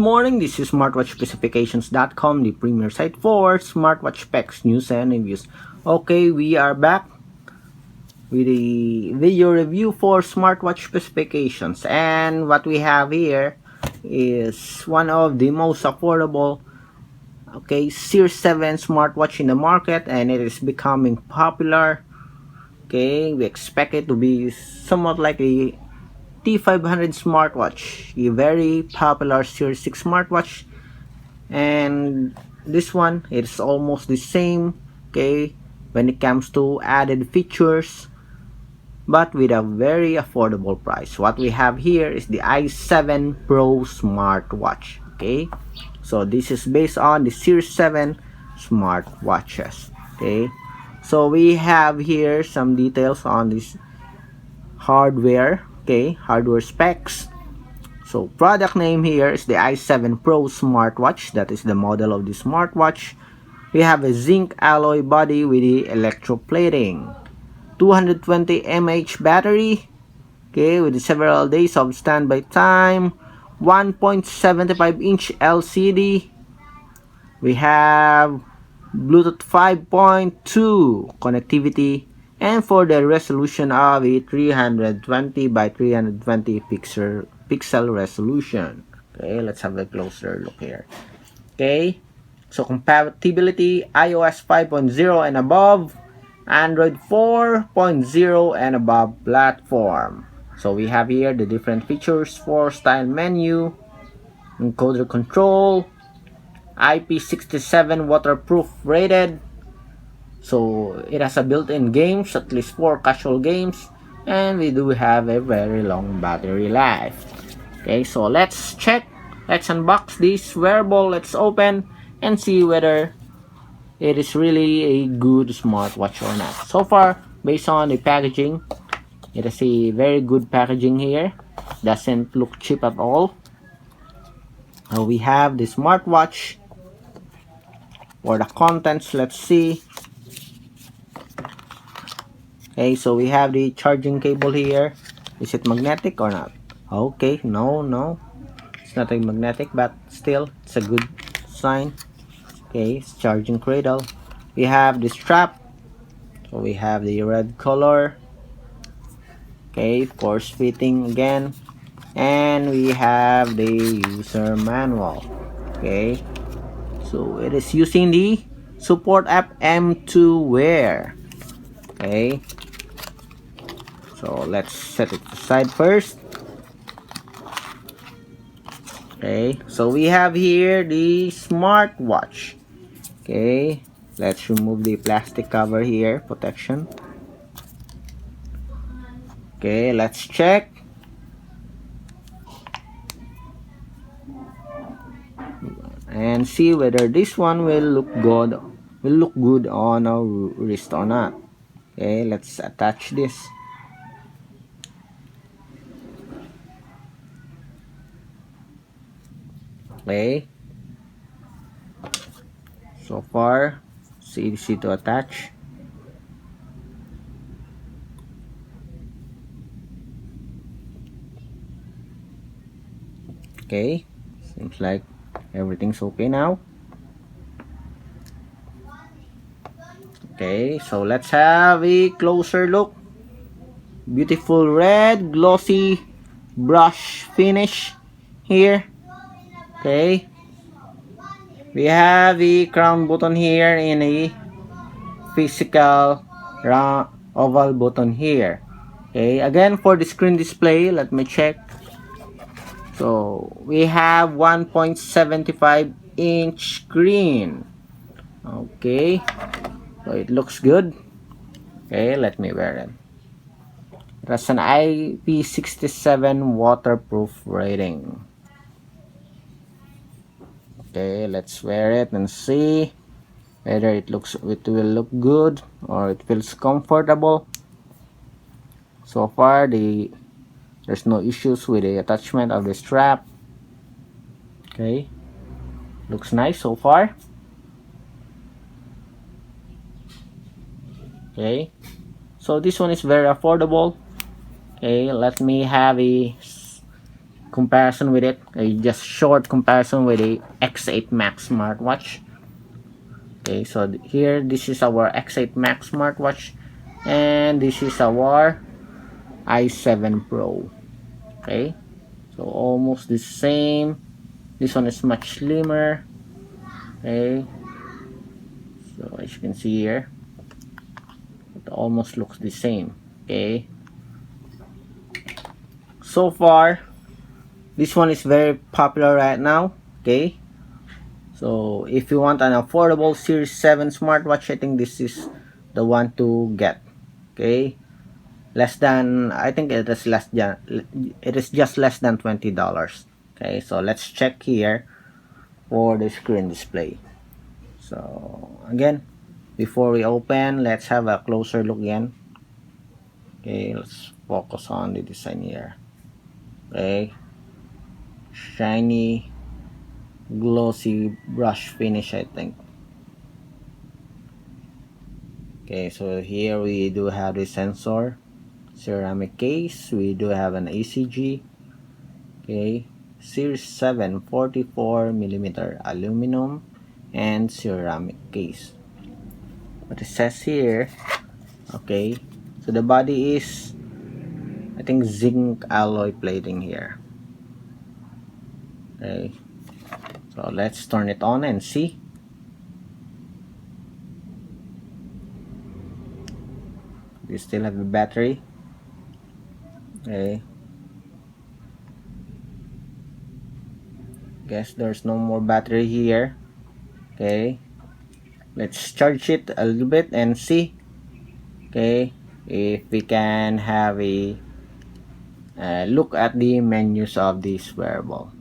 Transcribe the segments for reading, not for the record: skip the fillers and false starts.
morning, this is smartwatchspecifications.com, the premier site for smartwatch specs, news, and reviews. Okay, we are back with a video review for smartwatch specifications, and what we have here is one of the most affordable Series 7 smartwatch in the market, and it is becoming popular. We expect it to be somewhat like a T500 smartwatch, a very popular Series 6 smartwatch, and this one it's almost the same when it comes to added features, but with a very affordable price. What we have here is the i7 Pro smartwatch. So this is based on the Series 7 smartwatches. So we have here some details on this hardware. Hardware specs. So product name here is the i7 Pro smartwatch. That is the model of the smartwatch. We have a zinc alloy body with the electroplating, 220 mAh battery, with several days of standby time, 1.75 inch LCD. We have Bluetooth 5.2 connectivity, and for the resolution of a 320 by 320 pixel resolution. Let's have a closer look here. So compatibility, iOS 5.0 and above, Android 4.0 and above platform. So we have here the different features for style menu, encoder control, IP67 waterproof rated. So it has a built-in games, at least 4 casual games, and we do have a very long battery life. So let's check, let's unbox this wearable, let's open and see whether it is really a good smartwatch or not. So far, based on the packaging, it is a very good packaging here, doesn't look cheap at all. We have the smartwatch. For the contents, let's see. So we have the charging cable here. Is it magnetic or not? No, it's not a magnetic, but still it's a good sign. It's charging cradle. We have the strap. So we have the red color. Force fitting again, and we have the user manual. So it is using the Support App M2 Wear. So let's set it aside first. So we have here the smartwatch. Let's remove the plastic cover here, protection. Let's check. And see whether this one will look good on our wrist or not. Let's attach this. So far it's easy to attach. Seems like everything's okay now. So let's have a closer look. Beautiful red glossy brush finish here. We have the crown button here in a physical round oval button here. Again, for the screen display, let me check. So we have 1.75 inch screen. So it looks good. Let me wear it. It has an IP67 waterproof rating. Let's wear it and see whether it will look good or it feels comfortable. So far there's no issues with the attachment of the strap. Looks nice so far. So this one is very affordable. Let me have a comparison with it, a just short comparison with a X8 Max smartwatch. Okay, so here this is our X8 Max smartwatch, and this is our i7 Pro. Okay, so almost the same. This one is much slimmer. Okay, so as you can see here, it almost looks the same. Okay, so far this one is very popular right now. Okay, so if you want an affordable Series 7 smartwatch, I think this is the one to get. Okay, less than, I think it is less than, it is just less than $20. Okay, so let's check here for the screen display. So again, before we open, let's have a closer look again. Okay, let's focus on the design here. Okay, shiny glossy brush finish, I think. Okay, so here we do have the sensor, ceramic case. We do have an ECG. Okay, Series 7 44mm aluminum and ceramic case. What it says here, okay, so the body is, I think, zinc alloy plating here. Okay, so let's turn it on and see. We still have the battery. Okay, guess there's no more battery here. Okay, let's charge it a little bit and see, okay, if we can have a look at the menus of this wearable.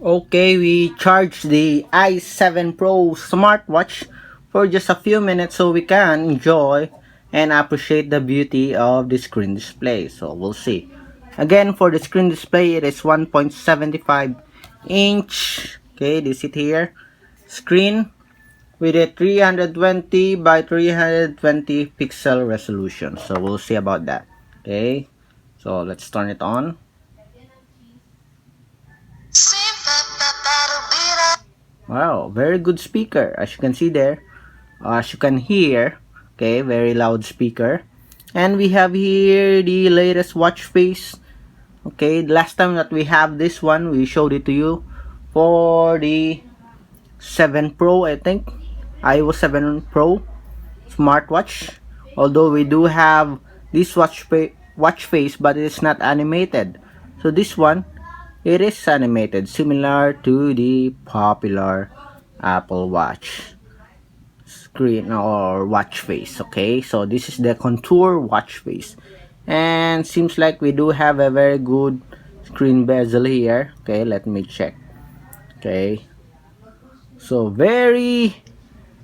Okay, we charged the i7 Pro smartwatch for just a few minutes so we can enjoy and appreciate the beauty of the screen display. So we'll see. Again, for the screen display, it is 1.75 inch. Okay, this it here. Screen with a 320 by 320 pixel resolution. So we'll see about that. Okay, so let's turn it on. Wow, very good speaker, as you can see there, as you can hear. Okay, very loud speaker. And we have here the latest watch face. Okay, the last time that we have this one, we showed it to you for the 7 Pro, I think, iOS 7 Pro smartwatch. Although we do have this watch face, but it is not animated. So this one, it is animated, similar to the popular Apple Watch screen or watch face. Okay, so this is the contour watch face, and seems like we do have a very good screen bezel here. Okay, let me check. Okay, so very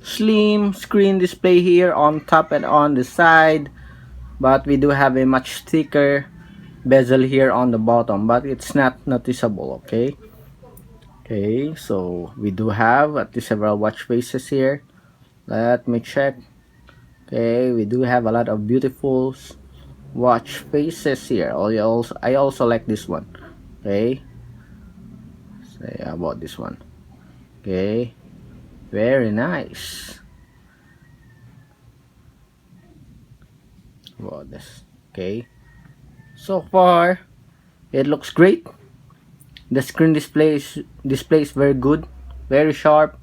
slim screen display here on top and on the side, but we do have a much thicker bezel here on the bottom, but it's not noticeable. Okay, okay, so we do have at least several watch faces here. Let me check. Okay, we do have a lot of beautiful watch faces here. I also like this one. Okay, say about this one. Okay, very nice. About this. Okay, so far it looks great. The screen displays very good, very sharp.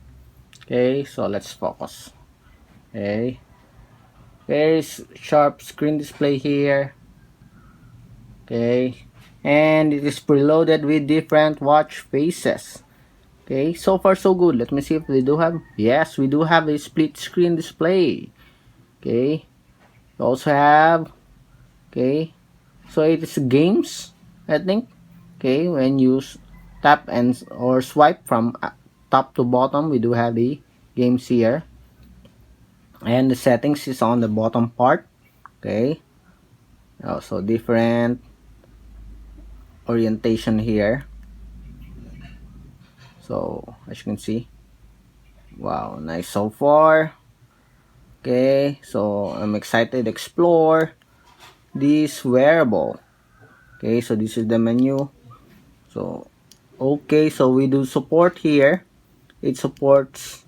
Okay, so let's focus. Okay, very sharp screen display here. Okay, and it is preloaded with different watch faces. Okay, so far so good. Let me see if we do have, yes, we do have a split screen display. Okay, we also have, okay, so it is games, I think. Okay, when you tap and or swipe from top to bottom, we do have the games here, and the settings is on the bottom part. Okay, also different orientation here. So as you can see, wow, nice so far. Okay, so I'm excited to explore this wearable. Okay, so this is the menu. So okay, so we do support here. It supports,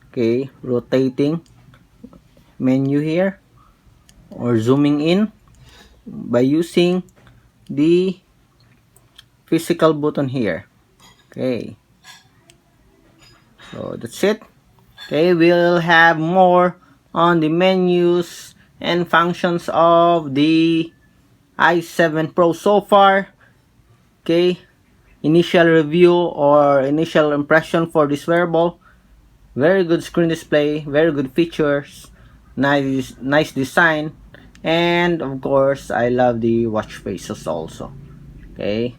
okay, rotating menu here or zooming in by using the physical button here. Okay, so that's it. Okay, we'll have more on the menus and functions of the i7 Pro so far. Okay, initial review or initial impression for this wearable. Very good screen display, very good features, nice design, and of course I love the watch faces also. Okay,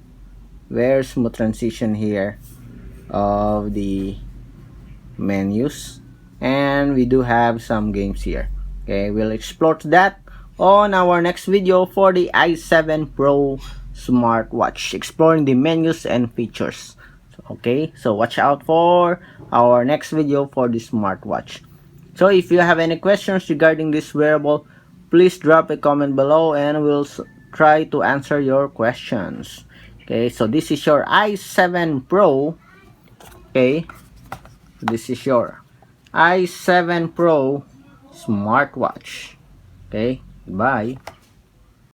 very smooth transition here of the menus, and we do have some games here. Okay, we'll explore that on our next video for the i7 Pro smartwatch, exploring the menus and features. Okay, so watch out for our next video for the smartwatch. So if you have any questions regarding this wearable, please drop a comment below and we'll try to answer your questions. Okay, so this is your i7 Pro. Okay, this is your i7 Pro smartwatch. Okay, bye.